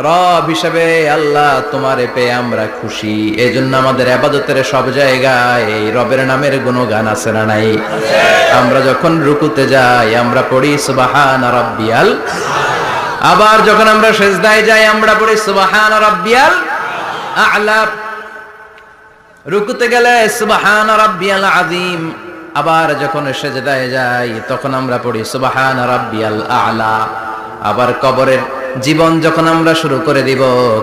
রব হিসেবে আল্লাহ তোমারে পেয়ে আমরা খুশি। এজন্য আমাদের ইবাদতের সব জায়গায় এই রবের নামের গুণগান আছে না নাই? আমরা যখন রুকুতে যাই আমরা পড়ি সুবহানা রাব্বিয়াল, আবার যখন আমরা সিজদায় যাই আমরা পড়ি সুবহানা রাব্বিয়াল আ'লা। রুকুতে গেলে সুবহানা রাব্বিয়াল আযীম, আবার যখন সিজদায় যাই তখন আমরা পড়ি সুবহানা রাব্বিয়াল আ'লা। আবার কবরের জীবন যখন আমরা শুরু করে দিব,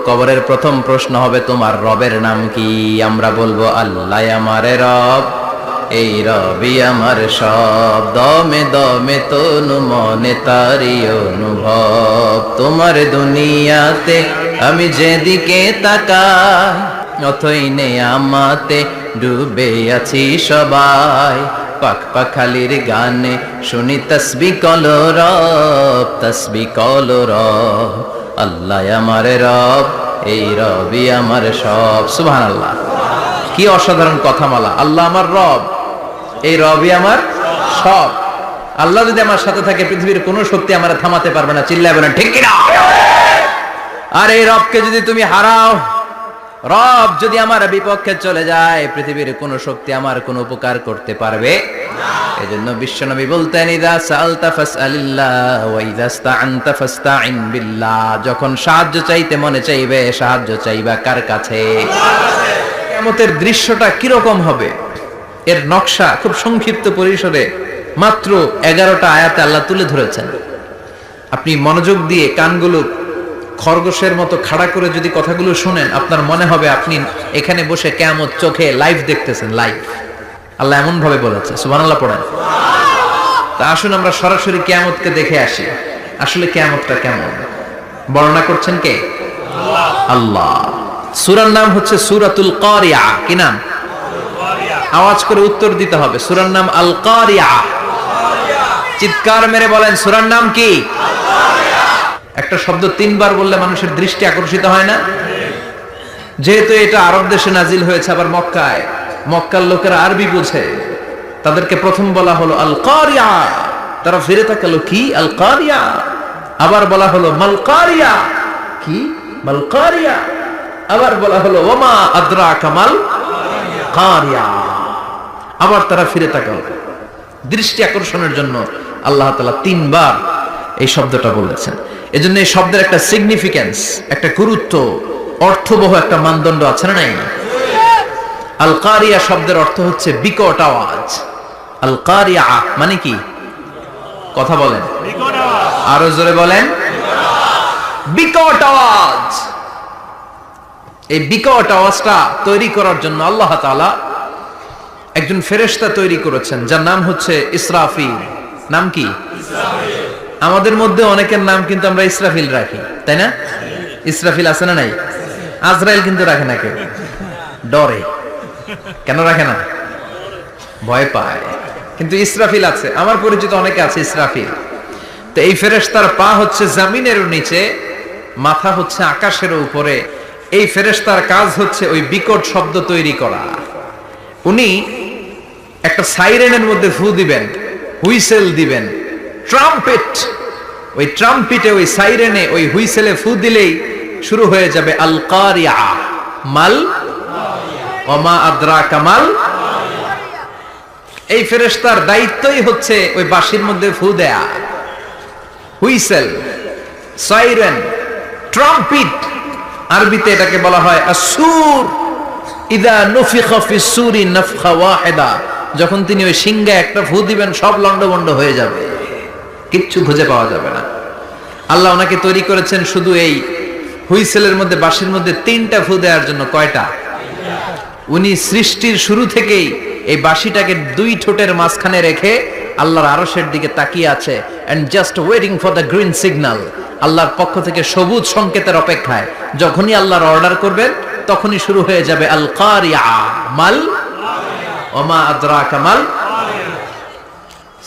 কবরের প্রথম প্রশ্ন হবে তোমার রবের নাম কি? আমরা বলবো আল্লাহ আমার রব, এই রবি আমার সব, দমে দমে তনু মনে তারি অনুভব। তোমার দুনিয়াতে আমি যেদিকে তাকাই, অথই নেয়ামতে ডুবে আছি সবাই। পাক পাখালির গানে শুনি তসবিহ কলো রব, তসবিহ কলো রব। আল্লাহ আমার রব, এই রবি আমার সব। সুবহানাল্লাহ, কি অসাধারণ কথামালা। আল্লাহ আমার রব, এই রবি আমার সব। আল্লাহ যদি আমার সাথে থাকে পৃথিবীর কোনো শক্তি আমার থামাতে পারবে না। চিল্লাবে না ঠিক কিনা? আর এই রবকে যদি তুমি হারাও, রব যদি আমার বিপক্ষে চলে যায়, পৃথিবীর কোন শক্তি আমার কোন উপকার করতে পারবে না। এজন্য বিশ্বনবী বলতেন ইযা সাআলতা ফাসআলিল্লাহ ওয়া ইযা ইসতাআনতা ফাসতাইন বিল্লাহ। যখন সাহায্য চাইতে মনে চাইবে, সাহায্য চাইবা কার কাছে? কিয়ামতের দৃশ্যটা কি রকম হবে এর নকশা খুব সংক্ষিপ্ত পরিসরে মাত্র 11টা আয়াতে আল্লাহ তুলে ধরেছেন। আপনি মনোযোগ দিয়ে কানগুলো খরগোশের মতো খাড়া করে যদি কথাগুলো শুনেন, আপনার মনে হবে আপনি এখানে বসে কিয়ামত চোখে লাইভ দেখতেছেন। লাইভ আল্লাহ এমন ভাবে বলেছে। সুবহানাল্লাহ পড়েন। তা আসুন আমরা সরাসরি কিয়ামতকে দেখে আসি। আসলে কিয়ামতটা কেমন বর্ণনা করছেন কে? আল্লাহ। সূরার নাম হচ্ছে সূরাতুল কারিয়া। কি নাম? আওয়াজ করে উত্তর দিতে হবে। সূরার নাম আল কারিয়া। চিৎকার মেরে বলেন সূরার নাম কি? একটা শব্দ 3 বার বললে মানুষের দৃষ্টি আকর্ষিত হয় না? যেহেতু এটা আরব দেশে নাজিল হয়েছে, আবার মক্কায়, মক্কার লোকেরা আরবি বুঝে, তাদেরকে প্রথম বলা হলো আল কারিয়া। তারা ফিরে তাকালো, কি আল কারিয়া? আবার বলা হলো মাল কারিয়া। কি মাল কারিয়া? আবার বলা হলো ওমা আদরাকা মাল কারিয়া। আবার তারা ফিরে তাকালো। দৃষ্টি আকর্ষণের জন্য আল্লাহ তাআলা 3 বার এই শব্দটা বলেছেন। এজন্য এই শব্দের একটা সিগনিফিকেন্স, একটা গুরুত্ব, অর্থবহ একটা মানদণ্ড আছে না নাই? আল কারিয়া শব্দের অর্থ হচ্ছে বিকট আওয়াজ। আল কারিয়া মানে কি? কথা বলেন, আরো জোরে বলেন। বিকট আওয়াজ। এই বিকট আওয়াজটা তৈরি করার জন্য আল্লাহ তাআলা একজন ফেরেশতা তৈরি করেছেন, যার নাম হচ্ছে ইসরাফিল। নাম কি? ইসরাফিল। আমাদের মধ্যে অনেকের নাম কিন্তু আমরা ইসরাফিল রাখি, তাই না? ইসরাফিল আছে না নাই? আজরাইল কিন্তু রাখে না কেউ, ডরে। কেন রাখে না? ভয় পায়। কিন্তু ইসরাফিল আছে, আমার পরিচিত অনেকে আছে ইসরাফিল। তো এই ফেরেশতার পা হচ্ছে জমিনের নিচে, মাথা হচ্ছে আকাশের উপরে। এই ফেরেশতার কাজ হচ্ছে ওই বিকট শব্দ তৈরি করা। উনি একটা সাইরেনের মধ্যে ফু দিবেন, হুইসেল দিবেন, ট্রাম্পেট। ওই ট্রাম্পিটে, ওই সাইরেনে, ওই হুইসেলে ফু দিলেই শুরু হয়ে যাবে আল কারিয়া। মাল ওমা আদরাকা মাল। এই ফেরেশতার দায়িত্বই হচ্ছে ওই বাঁশির মধ্যে ফু দেয়া। হুইসেল, সাইরেন, ট্রাম্পিট, আরবিতে এটাকে বলা হয় আসুর। ইদা নুফিখা ফিস সূরি নাফখা ওয়াহিদা। যখন তিনি ওই সিংহে একটা ফু দিবেন, সব লন্ডভন্ড হয়ে যাবে, কিচ্ছু খুঁজে পাওয়া যাবে না। আল্লাহ ওনাকে তৈরি করেছেন শুধু এই হুইসেলের মধ্যে, বাঁশির মধ্যে 3টা ফু দেওয়ার জন্য। কয়টা? উনি সৃষ্টির শুরু থেকেই এই বাঁশিটাকে 2 ঠোঁটের মাঝখানে রেখে আল্লাহর আরশের দিকে তাকিয়ে আছে, and just waiting for the green signal. আল্লাহর পক্ষ থেকে সবুজ সংকেতের অপেক্ষায়। যখনই আল্লাহর অর্ডার করবেন তখনই শুরু হয়ে যাবে আল কারিয়া। মাল ওমা আদরাকা মাল।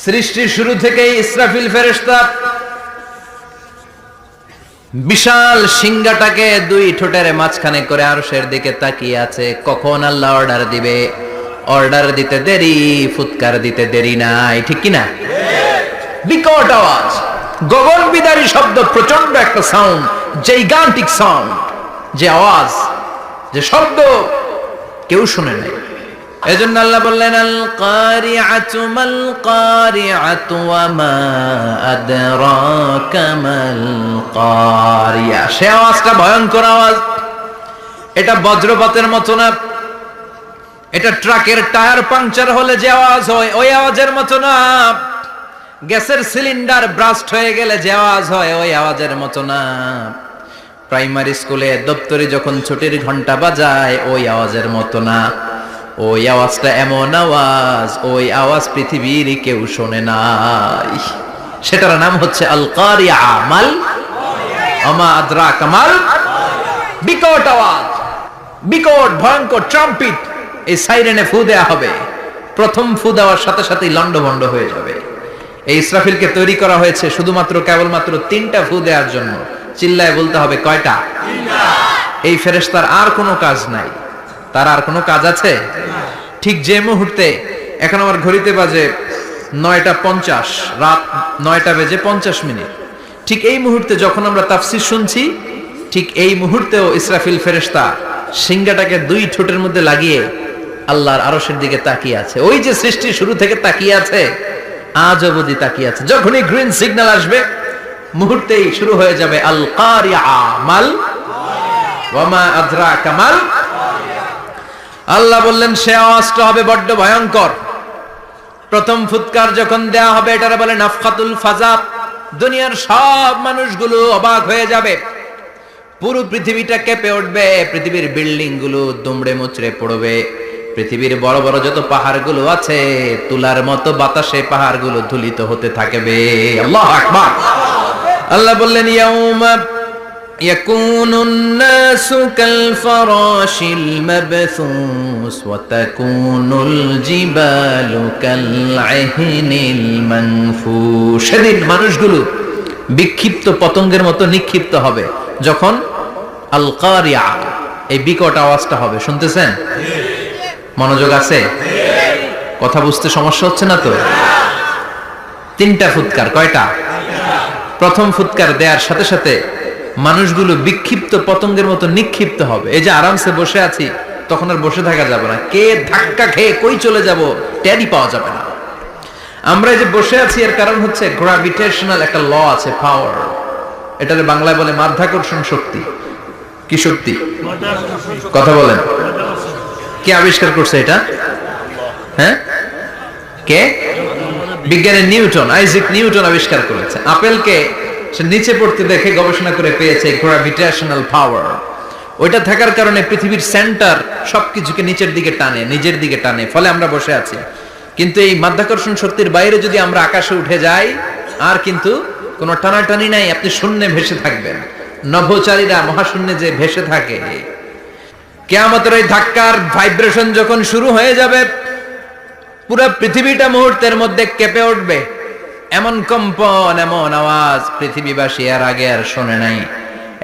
সৃষ্টির শুরু থেকেই ইসরাফিল ফেরেশতা বিশাল সিংহাটাকে 2 ঠোঁটের মাঝখানে করে আরশের দিকে তাকিয়ে আছে, কখন আল্লাহ অর্ডার দিবে। অর্ডার দিতে দেরি, ফুৎকার দিতে দেরি নাই, ঠিক কিনা? বিকট আওয়াজ, গগন বিদারী শব্দ, প্রচন্ড একটা সাউন্ড। জাইগান্টিক সাউন্ড, যে আওয়াজ, যে শব্দ কেউ শুনে নাই। এজন্য আল্লাহ বললেন আল কারিআতু মাল কারিআতু ওয়া মা আদরাকা মাল কারিয়া। সে আওয়াজটা ভয়ঙ্কর আওয়াজ, এটা বজ্রপাতের মতো না, এটা ট্রাকের টায়ার পাংচার হলে যে আওয়াজ হয় ওই আওয়াজের মতো না, গ্যাসের সিলিন্ডার ব্রাস্ট হয়ে গেলে যে আওয়াজ হয় ওই আওয়াজের মতো না, প্রাইমারি স্কুলে দপ্তরে যখন ছুটির ঘন্টা বাজায় ওই আওয়াজের মতো না। ওই আওয়াজটা এমন আওয়াজ, ওই আওয়াজ পৃথিবীর কেউ শোনে নাই। সেটার নাম হচ্ছে আল কারিআ মাল ওমা আদরাকা মাল। বিকট আওয়াজ, বিকট ভয়ঙ্কর ট্রাম্পিট, এই সাইরেনে ফু দেয়া হবে। প্রথম ফু দেওয়ার সাথে সাথেই লন্ডভন্ড হয়ে যাবে। এই ইসরাফিলকে তৈরি করা হয়েছে শুধুমাত্র কেবলমাত্র 3টা ফু দেওয়ার জন্য। চিল্লায় বলতে হবে কয়টা? 3টা। এই ফেরেশতার আর কোনো কাজ নাই, তার আর কোনো কাজ আছে? ঠিক যে মুহূর্তে, এখন আমার ঘড়িতে বাজে 9:50, রাত 9:50, ঠিক এই মুহূর্তে যখন আমরা তাফসীর শুনছি, ঠিক এই মুহূর্তেও ইসরাফিল ফেরেশতা সিংহাটাকে 2 ঠোঁটের মধ্যে লাগিয়ে আল্লাহর আরশের দিকে তাকিয়ে আছে। ওই যে সৃষ্টি শুরু থেকে তাকিয়ে আছে, আজ অবধি তাকিয়ে আছে। যখনই গ্রিন সিগন্যাল আসবে মুহূর্তেই শুরু হয়ে যাবে আল কারিআ মাল ওয়া মা আদরাকা মাল। আল্লাহ বললেন সে আওয়াজটা হবে বড্ড ভয়ঙ্কর। প্রথম ফুৎকার যখন দেয়া হবে এটারে বলে নাফখাতুল ফাজা। দুনিয়ার সব মানুষগুলো অবাক হয়ে যাবে, পুরো পৃথিবীটা কেঁপে উঠবে, পৃথিবীর বিল্ডিং গুলো দুমড়ে মুচড়ে পড়বে, পৃথিবীর বড় বড় যত পাহাড়গুলো আছে তুলার মতো বাতাসে পাহাড়গুলো ধুলিত হতে থাকবে। আল্লাহু আকবার। আল্লাহ বললেন ইয়াউমা ইয়াকুনুন নাসু কাল ফারাশিল মাবথুস ওয়া তাকুনুল জিবালু কাল আহিনিল মানফুশ। সেদিন মানুষগুলো বিক্ষিপ্ত পতঙ্গের মতো নিক্ষিপ্ত হবে যখন আল কারিআ, এই বিকট আওয়াজটা হবে। শুনতেছেন? মনোযোগ আছে? কথা বুঝতে সমস্যা হচ্ছে না তো? 3টা ফুৎকার। কয়টা? প্রথম ফুৎকার দেওয়ার সাথে সাথে মানুষগুলো বিক্ষিপ্ত পতঙ্গের মতো নিক্ষিপ্ত হবে। এই যে আরামসে বসে আছি, তখন আর বসে থাকা যাবে না, কে ধাক্কা খেয়ে কই চলে যাব টেরই পাওয়া যাবে না। আমরা এই যে বসে আছি এর কারণ হচ্ছে গ্র্যাভিটেশনাল একটা ল আছে, পাওয়ার। এটারে বাংলায় বলে মাধ্যাকর্ষণ শক্তি। কি শক্তি? কথা বলেন। কে আবিষ্কার করছে এটা? হ্যাঁ, কে? বিজ্ঞানী নিউটন, আইজাক নিউটন আবিষ্কার করেছে। আপেলকে সে নিচে পড়তে দেখে গবেষণা করে পেয়েছে গ্র্যাভিটেশনাল পাওয়ার। ওইটা থাকার কারণে পৃথিবীর সেন্টার সবকিছুকে নিচের দিকে টানে, নিজের দিকে টানে, ফলে আমরা বসে আছি। কিন্তু এই মাধ্যাকর্ষণ শক্তির বাইরে যদি আমরা আকাশে উঠে যাই, আর কিন্তু কোনো টানাটানি নাই, আপনি শূন্যে ভেসে থাকবেন। নভোচারীরা মহাশূন্যে যে ভেসে থাকে, কিয়ামতের ওই ধাক্কার ভাইব্রেশন যখন শুরু হয়ে যাবে, পুরো পৃথিবীটা মুহূর্তের মধ্যে কেঁপে উঠবে। এমন কম্পন, এমন আওয়াজ পৃথিবীবাসী এর আগে আর শোনে নাই।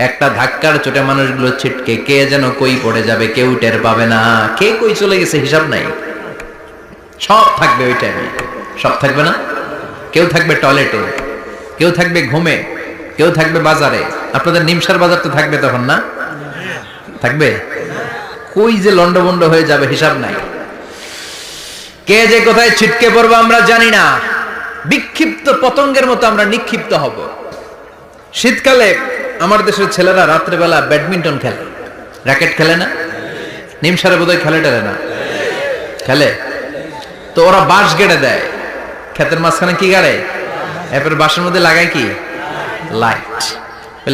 একটা ধাক্কার চোটে মানুষগুলো ছিটকে কে যেন কই পড়ে যাবে, কেউ টের পাবে না। কে কই চলে গেছে হিসাব নাই। সব থাকবে ওই টাইমে, সব থাকবে না। কেউ থাকবে টয়লেটে, কেউ থাকবে ঘুমে, কেউ থাকবে বাজারে। আপনাদের নিমসার বাজার তো থাকবে তখন, না থাকবে? কই যে লন্ডভন্ড হয়ে যাবে হিসাব নাই। কে যে কোথায় ছিটকে পড়বো আমরা জানি না। বিক্ষিপ্ত পতঙ্গের মতো আমরা নিক্ষিপ্ত হব। শীতকালে আমার দেশের ছেলেরা রাত্রেবেলা ব্যাডমিন্টন খেলে, র্যাকেট খেলে না? নিমসারে বোধহয় খেলে টেলে না? খেলে তো। ওরা বাঁশ গেড়ে দেয়, ক্ষেতের মাঝখানে কি গাড়ে, এরপর বাঁশের মধ্যে লাগায় কি লাইট।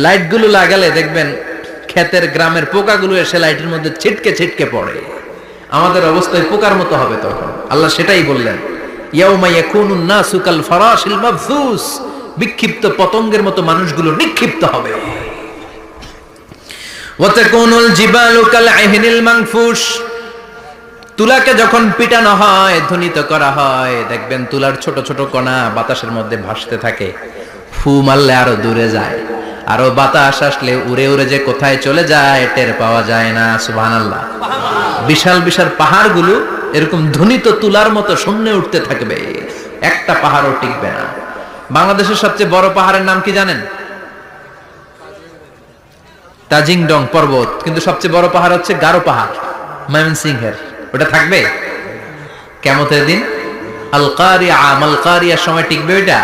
লাইট গুলো লাগালে দেখবেন ক্ষেতের গ্রামের পোকাগুলো এসে লাইটের মধ্যে ছিটকে ছিটকে পড়ে। আমাদের অবস্থায় পোকার মতো হবে তখন। আল্লাহ সেটাই বললেন, ইয়াউমা ইয়াকুনুন নাসু কাল ফারাশিল মাবথুস। বিক্ষিপ্ত পতঙ্গের মতো মানুষগুলো নিক্ষিপ্ত হবে। ওয়া তাকুনুল জিবালু কাল আহিনিল মানফুশ। তুলাকে যখন পিটানো হয়, ধ্বনিত করা হয়, দেখবেন তুলার ছোট ছোট কণা বাতাসের মধ্যে ভাসতে থাকে। ফু মারলে আরো দূরে যায়, আরো বাতাস আসলে উড়ে উড়ে যে কোথায় চলে যায় টের পাওয়া যায় না। সুবহানাল্লাহ। বিশাল বিশাল পাহাড়গুলো এরকম ধ্বনিত তুলার মতো শূন্যে উঠতে থাকবে, একটা পাহাড়ও টিকবে না। বাংলাদেশের সবচেয়ে বড় পাহাড়ের নাম কি জানেন? তাজিংডং পর্বত, কিন্তু সবচেয়ে বড় পাহাড় হচ্ছে গারো পাহাড় ময়মনসিংহের। ওটা থাকবে কিয়ামতের দিন? আল কারিয়া, মাল কারিয়ার সময় টিকবে ওইটা?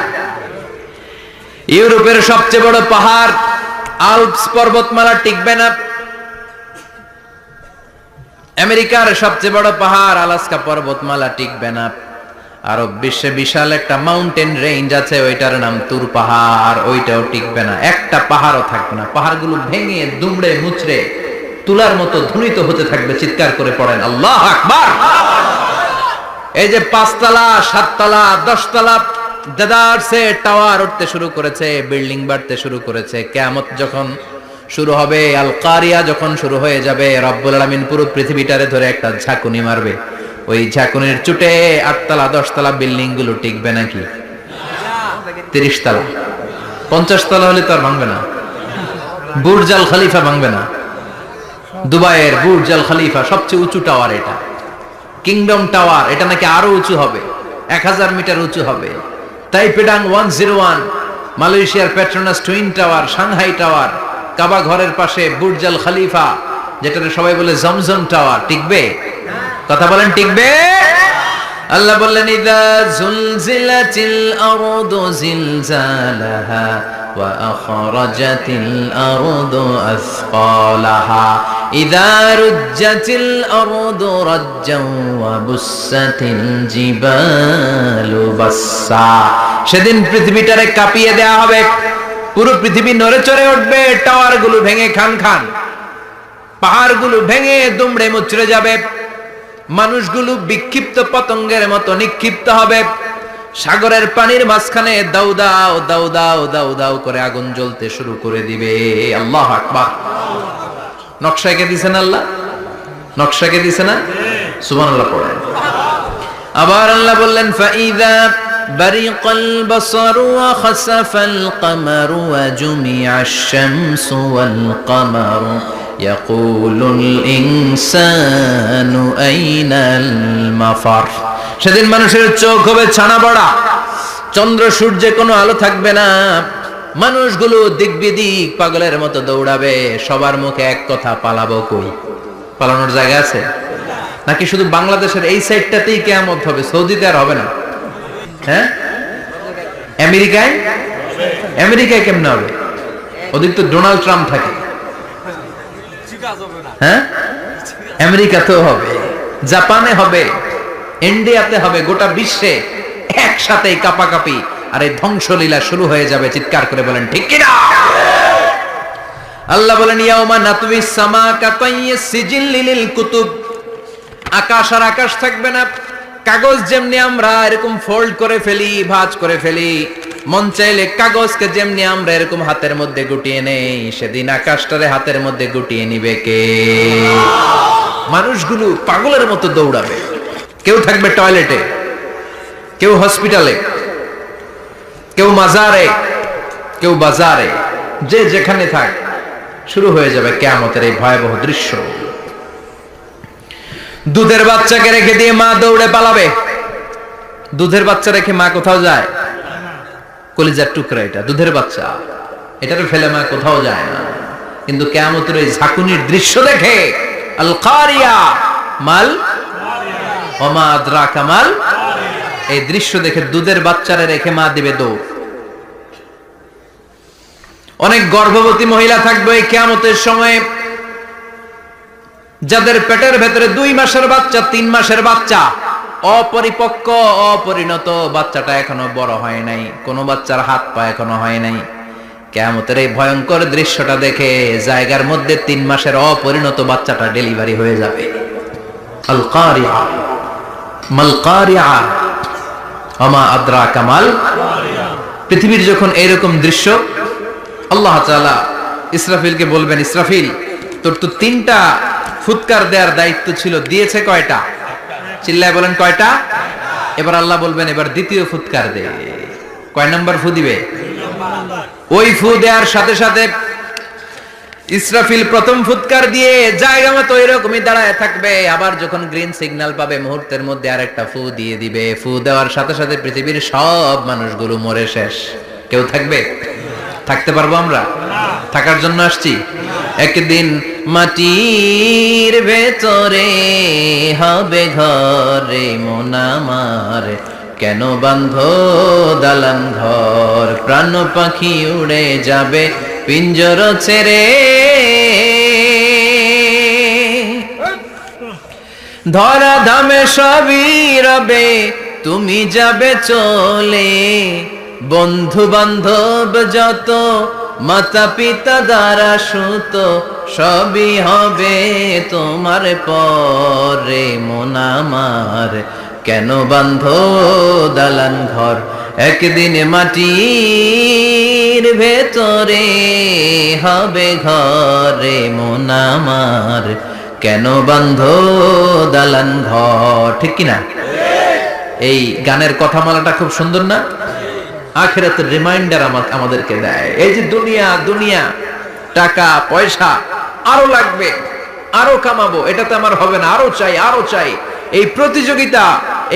ইউরোপের সবচেয়ে বড় পাহাড় আল্পস পর্বতমালা টিকবে না। আমেরিকার সবচেয়ে বড় পাহাড় আলাস্কা পর্বতমালা টিকবে না। আরব বিশ্বে বিশাল একটা মাউন্টেন রেঞ্জ আছে, ওইটার নাম তুর পাহাড়, ওইটাও টিকবে না। একটা পাহাড়ও থাকবে না। পাহাড়গুলো ভেঙে দুমড়ে মুচড়ে তুলার মতো ধ্বনিত হতে থাকবে। চিৎকার করে পড়েন আল্লাহু আকবার। এই যে 5 তলা 7 তলা 10 তলা দেদারসে টাওয়ার উঠতে শুরু করেছে, বিল্ডিং বাড়তে শুরু করেছে। কিয়ামত যখন শুরু হবে, আল কারিয়া যখন শুরু হয়ে যাবে, রব্বুল আলামিন পুরো পৃথিবীটারে ধরে একটা ঝাঁকুনি মারবে। ওই ঝাঁকুনির চুটে 8 তলা 10 তলা বিল্ডিং গুলো টিকবে নাকি? 30 তলা 50 তলা হলে তো আর ভাঙবে না। বুর্জ আল খলিফা ভাঙবে না। দুবাইয়ের বুর্জ আল খলিফা সবচেয়ে উঁচু টাওয়ার, এটা কিংডম টাওয়ার, এটা নাকি আরো উঁচু হবে, 1000 মিটার উঁচু হবে। তাইপেডাং 101, মালয়েশিয়ার Petronas twin tower, Shanghai tower, Kaaba ঘরের পাশে বুর্জ আল খলিফা, যেটাকে সবাই বলে জমজম টাওয়ার, টিকবে? কথা বলেন টিকবে? আল্লাহ বললেন ইযা জুলজিলাতিল আরদু জিলজালাহা ওয়া আখরাজাতিল আরদু আসকালাহা ইযা রুজ্জাতিল আরদু রাজ্জান ওয়া বুসাতিল জিবালু বাসসা। সেদিন পৃথিবীটারে কাঁপিয়ে দেয়া হবে, পুরো পৃথিবী নড়ে চড়ে উঠবে, টাওয়ারগুলো ভেঙে খান খান, পাহাড়গুলো ভেঙে দুমড়ে মুচড়ে যাবে, মানুষগুলো বিক্ষিপ্ত পতঙ্গের মতো নিক্ষিপ্ত হবে, সাগরের পানির মাঝখানে দাউ দাউ দাউ দাউ দাউ দাউ করে আগুন জ্বলতে শুরু করে দিবে। আল্লাহু আকবার। নকশা এঁকে দিছেন আল্লাহ, নকশা এঁকে দিছে না? সুবহানাল্লাহ পড়েন। আবার আল্লাহ বললেন ফাইযা বারিকাল বাসারু ওয়া খাসাফাল কামারু ওয়া জুমিআশ শামসু ওয়াল কামারু ইয়াকুলুল ইনসানু আইনাল মাফার। সেদিন মানুষের চোখ হবে ছানা বড়া, চন্দ্র সূর্যে কোনো আলো থাকবে না, মানুষগুলো দিক বিদিক পাগলের মতো দৌড়াবে, সবার মুখে এক কথা, পালাবো কই? পালানোর জায়গা আছে নাকি শুধু বাংলাদেশের এই সাইডটাতেই কিয়ামত হবে? সৌদিতে আর হবে না? হ্যাঁ, আমেরিকায়? আমেরিকায় কেমনে হবে? ওদিক তো ডোনাল্ড ট্রাম্প থাকে। হ্যাঁ, আমেরিকাতেও হবে, জাপানে হবে, ইন্ডিয়াতে হবে, গোটা বিশ্বে একসাথে কাপাকাপি আর এই ধ্বংসলীলা শুরু হয়ে যাবে। চিৎকার করে বলেন ঠিক কিনা? আল্লাহ বলেন ইয়াউমা নাতউইস সামা কাতাইয়িস সিজিল লিল কুতুব। আকাশ আর আকাশ থাকবে না। কাগজ যেমনি আমরা এরকম ফোল্ড করে ফেলি, ভাঁজ করে ফেলি, মন চাইলে কাগজকে যেমনি আমরা এরকম হাতের মধ্যে গুটিয়ে নেই, সেদিন আকাশটারে হাতের মধ্যে গুটিয়ে নিবে কে? মানুষগুলো পাগলের মতো দৌড়াবে। কেউ থাকবে টয়লেটে, কেউ হসপিটালে, কেউ মাজারে, কেউ বাজারে, যে যেখানে থাক, শুরু হয়ে যাবে কিয়ামতের এই ভয়াবহ দৃশ্য। দুধের বাচ্চাকে রেখে দিয়ে মা দৌড়ে পালাবে। দুধের বাচ্চা রেখে মা কোথাও যায়? কলিজার টুকরা এটা, দুধের বাচ্চা, এটারে ফেলে মা কোথাও যায় না। কিন্তু কিয়ামতের এই ঝাঁকুনির দৃশ্য দেখে, আল কারিয়া মাল ওয়া মা আদরাকা মাল, এই দৃশ্য দেখে দুধের বাচ্চারে রেখে মা দিবে দৌড়। অনেক গর্ভবতী মহিলা থাকবে এই কিয়ামতের সময়, যাদের পেটের ভেতরে 2 মাসের বাচ্চা, 3 মাসের বাচ্চা, অপরিপক্ক অপরিণত, বাচ্চাটা এখনো বড় হয় নাই, কোন বাচ্চার হাত পা এখনো হয় নাই। কিয়ামতের এই ভয়ঙ্কর দৃশ্যটা দেখে জায়গার মধ্যে 3 মাসের অপরিণত বাচ্চাটা ডেলিভারি হয়ে যাবে। আল কারিয়া মাল কারিয়া ওয়া মা আদরাকা মাল। পৃথিবীর যখন এরকম দৃশ্য, আল্লাহ তাআলা ইসরাফিলকে বলবেন, ইসরাফিল তোর তো 3টা ফুৎকার দেওয়ার দায়িত্ব ছিল, দিয়েছে কয়টা? চিল্লায় বলেন কয়টা? এবার আল্লাহ বলবেন এবার দ্বিতীয় ফুৎকার দে। কয় নাম্বার ফু দিবে? ওই ফু দেওয়ার সাথে সাথে ইসরাফিল প্রথম ফুৎকার দিয়ে জায়গা মতো এরকমই দাঁড়ায় থাকবে। আবার যখন গ্রিন সিগন্যাল পাবে মুহূর্তের মধ্যে আরেকটা ফু দিয়ে দিবে। ফু দেওয়ার সাথে সাথে পৃথিবীর সব মানুষগুলো মরে শেষ। কেউ থাকবে? থাকতে পারবো আমরা? থাকার জন্য আসছি? একদিন মাটির ভেতরে হবে ঘরে মন আমার, কেন বান্ধ দালান ঘর, প্রাণ পাখি উড়ে যাবে পিঞ্জর ছেড়ে, ধরা ধামে সবই রবে তুমি যাবে চলে, বন্ধু বান্ধব যত মাতা পিতা দ্বারা সুত সবই হবে তোমার পরে মন আমার, কেন বান্ধ দালান ঘর, একদিন মাটির ভেতরে হবে ঘরে মন আমার, কেন বান্ধ দালান ঘর। ঠিক কিনা? এই গানের কথামালাটা খুব সুন্দর না? আখিরাতের রিমাইন্ডার আমাদেরকে দেয়। এই যে দুনিয়া দুনিয়া, টাকা পয়সা আরো লাগবে, আরো কামাবো, এটাতে আমার হবে না, আরো চাই আরো চাই। এই প্রতিযোগিতা,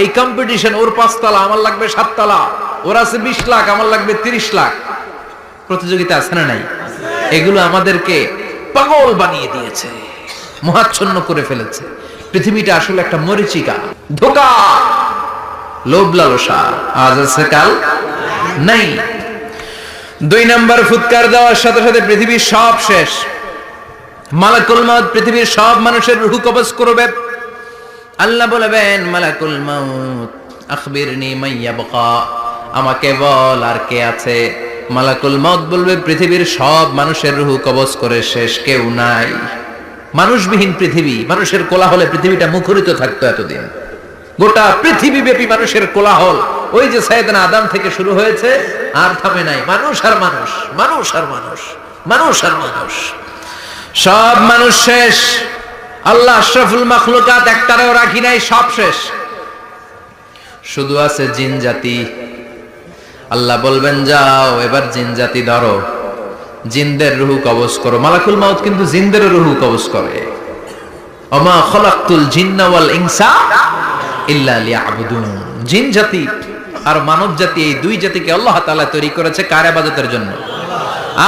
এই কম্পিটিশন, ওর 5 তলা আমার লাগবে 7 তলা, ওর আছে 20 লাখ আমার লাগবে 30 লাখ, প্রতিযোগিতা আছে না নাই? এগুলো আমাদেরকে পাগল বানিয়ে দিয়েছে, মোহাচ্ছন্ন করে ফেলেছে। পৃথিবীটা আসলে একটা মরিচিকা, ধোঁকা, লোভ লালসা, আজ আছে কাল নাই। 2 নম্বর ফুৎকার দেওয়ার সাথে সাথে পৃথিবীর সব শেষ। মালাকুল মাউত পৃথিবীর সব মানুষের রূহ কবজ করবে। আল্লাহ বলবেন, মালাকুল মাউত আখবিরনি মাইয়াবকা, আমাকে বল আর কে আছে। মালাকুল মাউত বলবে, পৃথিবীর সব মানুষের রূহ কবজ করে শেষ, কেউ নাই। মানুষবিহীন পৃথিবী, মানুষের কোলাহলে পৃথিবীটা মুখরিত থাকতো এতদিন। গোটা পৃথিবী ব্যাপী মানুষের কোলাহল, ওই যে সাইয়েদনা আদম থেকে শুরু হয়েছে, আর থামে নাই। মানুষ আর মানুষ, মানুষ আর মানুষ, মানুষ আর মানুষ, সব মানুষ শেষ। আল্লাহ আশরাফুল মাখলুকাত একটারেও রাখি নাই, সব শেষ। শুধু আছে জিন জাতি। আল্লাহ বলবেন, যাও এবার জিন জাতি ধরো, জিনদের রূহ কবজ করো। মালাকুল মাউত কিন্তু জিনদের রূহ কবজ করে। ওমা খলাকতুল জিন্না ওয়াল ইনসা ইল্লা লিয়াবুদুন। জিন জাতি আর মানব জাতি, এই 2 জাতিকে আল্লাহ তাআলা তৈরি করেছে কার ইবাদতের জন্য?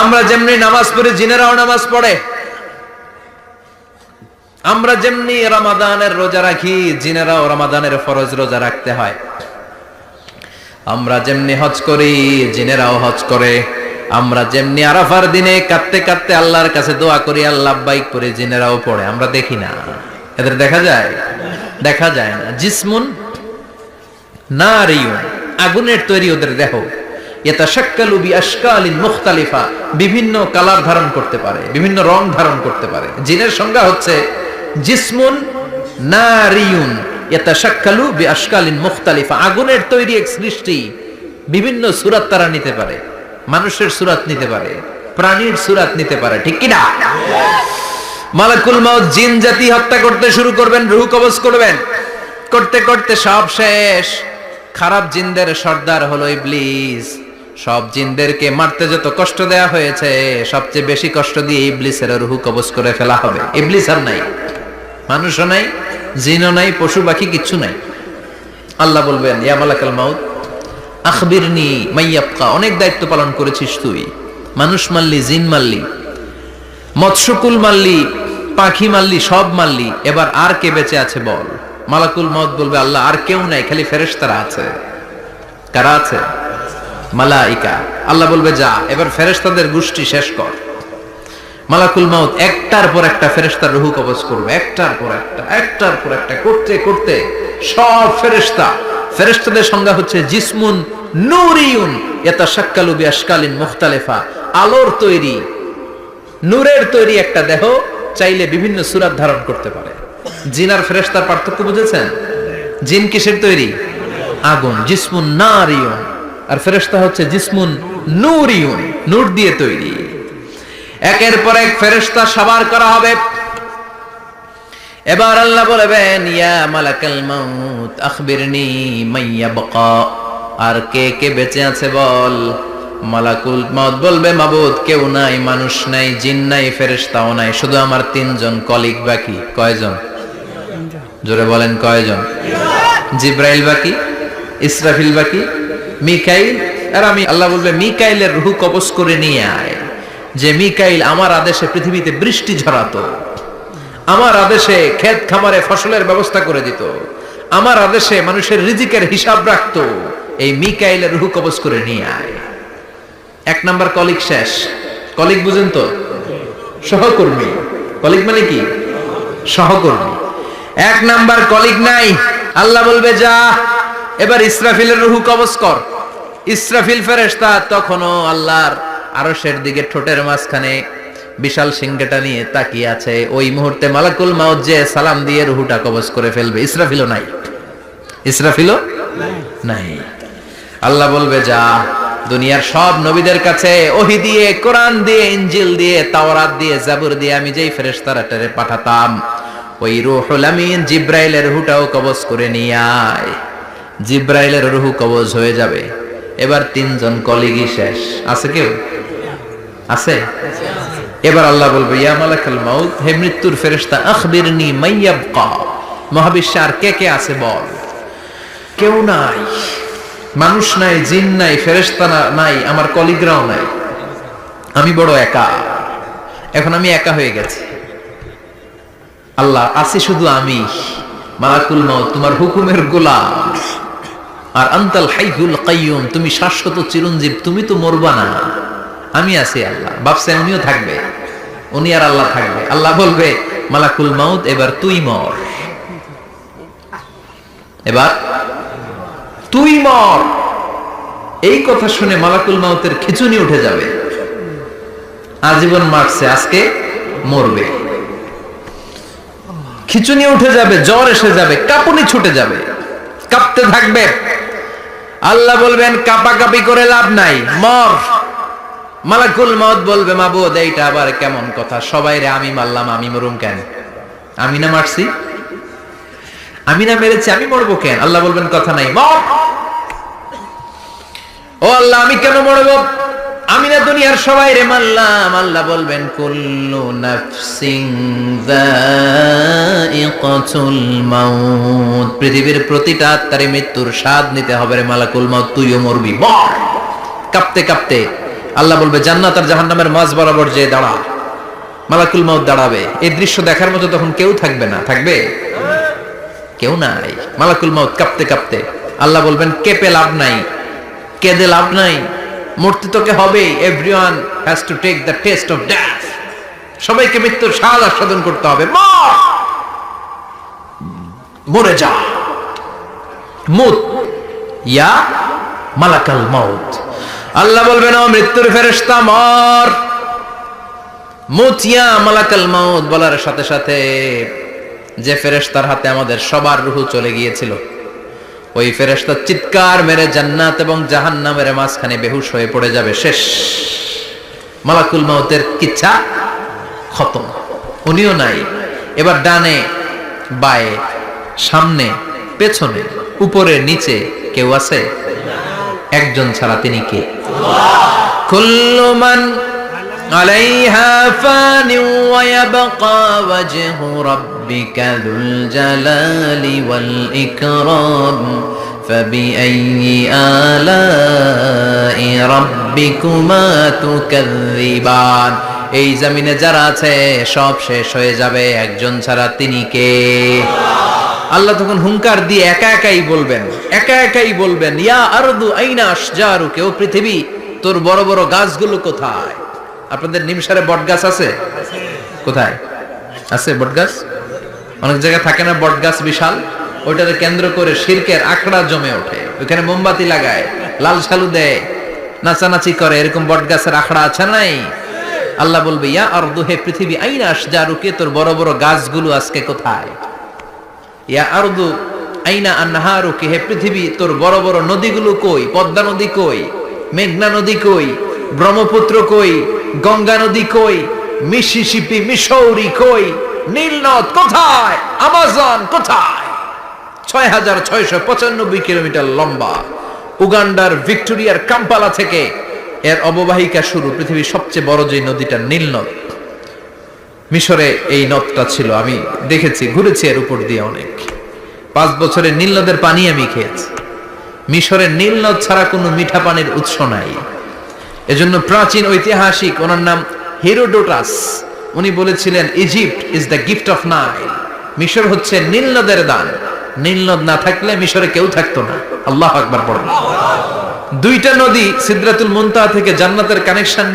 আমরা যেমনি নামাজ পড়ি, জিনেরাও নামাজ পড়ে। আমরা যেমনি রমাদানের রোজা রাখি, জিনেরাও রমাদানের ফরজ রোজা রাখতে হয়। আমরা যেমনি হজ করি, জিনেরাও হজ করে। আমরা যেমনি আরাফার দিনে কাঁদতে কাঁদতে আল্লাহর কাছে দোয়া করি, আল্লাহ লাব্বাইক করে, জিনেরাও পড়ে। আমরা দেখি না, এদের দেখা যায়? দেখা যায় না। জিসমুন নারিয়ুন, আগুনের তৈরি ওদের দেহ। ইয়াতাশাক্কালু বিআশকালিন মুখতালিফা, বিভিন্ন কালার ধারণ করতে পারে, বিভিন্ন রং ধারণ করতে পারে। জিনের সংজ্ঞা হচ্ছে জিসমুন নারিয়ুন ইয়াতাশাক্কালু বিআশকালিন মুখতালিফা, আগুনের তৈরি এক সৃষ্টি, বিভিন্ন সূরত তারা নিতে পারে। মানুষের সূরত নিতে পারে, প্রাণীর সূরত নিতে পারে। ঠিক কি না? মালাকুল মাউত জিন জাতি হত্যা করতে শুরু করবেন, রূহ কবজ করবেন। করতে করতে সব শেষ। খারাপ জিনদের সর্দার হলো ইবলিস। সব জিনদেরকে মারতে যত কষ্ট দেয়া হয়েছে, সবচেয়ে বেশি কষ্ট দিয়ে ইবলিসের রূহ কবজ করে ফেলা হবে। ইবলিস আর নাই, মানুষও নাই, জিনও নাই, পশু পাখি কিচ্ছু নাই। আল্লাহ বলবেন, ইয়া মালাকুল মাউত আখবিরনি মাইয়াবকা, অনেক দায়িত্ব পালন করেছিস তুই। মানুষ মারলি, জিন মারলি, মৎস্যকুল মারলি, পাখি মারলি, সব মারলি, এবার আর কে বেঁচে আছে বল। মালাকুল মাউত বলবে, আল্লাহ আর কেউ নাই, খালি ফেরেশতারা আছে। কারা আছে? মালাইকা। আল্লাহ বলবে, যা এবার ফেরেশতাদের গোষ্ঠী শেষ কর। মালাকুল মাউত একটার পর একটা ফেরেশতার রূহ কবজ করবে, একটার পর একটা, একটার পর একটা, করতে করতে সব ফেরেশতা। ফেরেশতাদের সংজ্ঞা হচ্ছে জিসমুন নূরিয়ুন ইয়াতাশাক্কালু বিআশকালিন মুখতালিফা, আলোর তৈরি, নূরের তৈরি একটা দেহ, চাইলে বিভিন্ন সূরত ধারণ করতে পারে। জিন আর ফেরেশতার পার্থক্য বুঝেছেন? জিন কিসের তৈরি? আগুন, জিসমুন নারিয়ুন। আর ফেরেশতা হচ্ছে জিসমুন নূরিয়ুন, নূর দিয়ে তৈরি। একের পর এক ফেরেশতা সবার করা হবে। এবার আল্লাহ বলবেন, ইয়া মালাকাল মাউত আখবিরনি মাইয়াবকা, আর কে কে বেঁচে আছে বল। মালাকুল মাউত বলবে, মাবুদ কেউ নাই, মানুষ নাই, জিন নাই, ফেরেশতাও নাই, শুধু আমার 3 জন কলিগ বাকি। কয়জন? জোরে বলেন, কয়জন? জিব্রাইল বাকি, ইসরাফিল বাকি, মিকাইল আর আমি। আল্লাহ বলবে, মিকাইলের রূহ কবজ করে নিয়ে আয়। যে মিকাইল আমার আদেশে পৃথিবীতে বৃষ্টি ঝরাতো, আমার আদেশে ক্ষেত খামারে ফসলের ব্যবস্থা করে দিত, আমার আদেশে মানুষের রিজিকের হিসাব রাখতো, এই মিকাইলের রূহ কবজ করে নিয়ে আয়। এক নাম্বার কলিগ শেষ। কলিগ বুঝেন তো? সহকর্মী। কলিগ মানে কি? সহকর্মী। এক নাম্বার কলিগ নাই। আল্লাহ বলবে যা এবার ইসরাফিলের রূহ কবজ কর। ইসরাফিল ফেরেশতা তখনও আল্লাহর আরশের দিকে ঠোঁটের মাঝখানে বিশাল সিংহটা নিয়ে তাকিয়ে আছে। ওই মুহূর্তে মালাকুল মাউত যে সালাম দিয়ে রূহটা কবজ করে ফেলবে। ইসরাফিলও নাই। ইসরাফিলও নাই। আল্লাহ বলবে যা দুনিয়ার সব নবীদের কাছে ওহী দিয়ে, কোরআন দিয়ে, ইনজিল দিয়ে, তাওরাত দিয়ে, জাবুর দিয়ে আমি যেই ফেরেশতারা পাঠাতাম, ওই রূহুল আমিন জিব্রাইলের রূহটাও কবজ করে নিয়ে আয়। জিব্রাইলের রূহ কবজ হয়ে যাবে। এবার তিনজন কলিগই শেষ। আছে কেউ? আছে? এবার আল্লাহ বলবে ইয়া মালাকাল মাউত, হে মৃত্যুর ফেরেশতা, আখবিরনি মাইয়াবকা, মহাবিশ্বে আর কে কে আছে বল। কেউ নাই। মানুষ নাই, জিন নাই, ফেরেশতা নাই, আমার কলিগরাও নাই। আমি বড় একা। এখন আমি একা হয়ে গেছি। আল্লাহ আছি শুধু আমি, মালাকুল মাউত তোমার হুকুমের গোলাম, আর আনতাল হাইয়ুল কাইয়ুম তুমি শাশ্বত চিরঞ্জীব, তুমি তো মরবা না। আমি আছি। আল্লাহ ভাবছেন উনিও থাকবে, উনি আর আল্লাহ থাকবে। আল্লাহ বলবে মালাকুল মাউত এবার তুই মর, এবার তুই মর। এই কথা শুনে মালাকুল মাউতের খিঁচুনি উঠে যাবে। আজীবন মারছে, আজকে মরবে। খিঁচুনি উঠে যাবে, জ্বর এসে যাবে, কাঁপুনি ছুটে যাবে, কাঁপতে থাকবে। আল্লাহ বলবেন কাঁপাকাঁপি করে লাভ নাই, মর। মালাকুল মাউত বলবে মাবুদ এইটা আবার কেমন কথা, সবাই রে আমি মারলাম, আমি মরুম কেন? আমি না মারছি, আমি না মেরেছি, আমি মরবো কেন? আল্লাহ বলবেন কথা নাই, মর। ও আল্লাহ আমি কেন মরবো? আমি না দুনিয়ার সবাই রে মারলাম। আল্লাহ বলবেন কুল্লু নাফসিন যায়িকাতুল মাউত, পৃথিবীর প্রতিটা আত্মারে মৃত্যুর স্বাদ নিতে হবে রে মালাকুল মাউত, তুইও মরবি, মর। কাঁপতে কাঁপতে আল্লাহ বলবে জান্নাত আর জাহান্নামের মাঝ বরাবর যে দাঁড়া। মালাকুল মাউত দাঁড়াবে। এই দৃশ্য দেখার মতো তখন কেউ থাকবে না। থাকবে? কেউ নাই। মালাকুল মাউত কাঁপতে কাঁপতে আল্লাহ বলবেন কেঁপে লাভ নাই, কেঁদে লাভ নাই, মরতে তোকে হবে। Everyone has to take the test of death. সবাইকে মৃত্যুর স্বাদ আস্বাদন করতে হবে। মর, মরে যা, মুত ইয়া মালাকাল মাউত। আল্লাহ বলবেন ও মৃত্যুর ফেরেশতা মর, মুত ইয়া মালাকাল মাউত। বলার সাথে সাথে যে ফেরেশতার হাতে আমাদের সবার রূহ চলে গিয়েছিল, ওই ফেরেশতা চিৎকার মেরে জান্নাত এবং জাহান্নামের মাঝখানে বেহুশ হয়ে পড়ে যাবে। শেষ। মালাকুল মাউতের কিচ্ছা খতম, উনিও নাই। এবার ডানে বায়ে, সামনে পেছনে, উপরে নিচে কেউ আছে? একজন ছাড়া, তিনি কে? কুল্লু মান আলাইহা ফানি ওয়া ইয়াবকা ওয়াজহু রাব্বিকা যুল জালালি ওয়াল ইকরাম ফাবিআইয়ি আলাই রাব্বিকুমা তুকাযযিবান। এই জমিনে যারা আছে সব শেষ হয়ে যাবে, একজন ছাড়া, তিনি কে? আল্লাহ তখন হুঙ্কার দিয়ে একা একাই বলবেন, একা একাই বলবেন ইয়া আরদু আইনা আশজারুকা, ও পৃথিবী তোর বড় বড় গাছগুলো কোথায়? আপনাদের নিমসারে বট গাছ আছে? কোথায় আছে বট গাছ? অনেক জায়গায় থাকে না বট গাছ বিশাল, ওইটাকে কেন্দ্র করে শিরকের আখড়া জমে ওঠে, ওখানে মোমবাতি লাগায়, লাল সালু দেয়, নাচানাচি করে, এরকম বট গাছের আখড়া আছে নাই? আল্লাহ বলবে ইয়া আরদু, হে পৃথিবী, আইনা আশজারুকা, তোর বড় বড় গাছগুলো আজকে কোথায়? ইয়া আরদু আইনা আনহারুকা, হে পৃথিবী তোর বড় বড় নদীগুলো কই? পদ্মা নদী কই? মেঘনা নদী কই? ব্রহ্মপুত্র কই? গঙ্গা নদী কই? মিসিসিপি, মিসৌরি কই? নীল নদ কোথায়? আমাজন কোথায়? ৬৬৯৫ কিলোমিটার লম্বা, উগান্ডার ভিক্টোরিয়ার কাম্পালা থেকে এর অববাহিকা শুরু। পৃথিবীর সবচেয়ে বড় যে নদীটা নীল নদ, মিশরে এই নদটা ছিল। আমি দেখেছি, ঘুরেছি এর উপর দিয়ে অনেক। 5 বছরে নীল নদের পানি আমি খেয়েছি। মিশরের নীল নদ ছাড়া কোনো মিঠা পানির উৎস নাই। এজন্য প্রাচীন ঐতিহাসিক, ওনার নাম হেরোডোটাস উনি বলেছিলেন Egypt is the gift of Nile, মিশর হচ্ছে নীল নদের দান। নীল নদ না থাকলে মিশরে কেউ থাকতো না। আল্লাহু আকবার পড়ুন। দুইটা নদী সিদরাতুল মুনতাহা থেকে জান্নাতের কানেকশন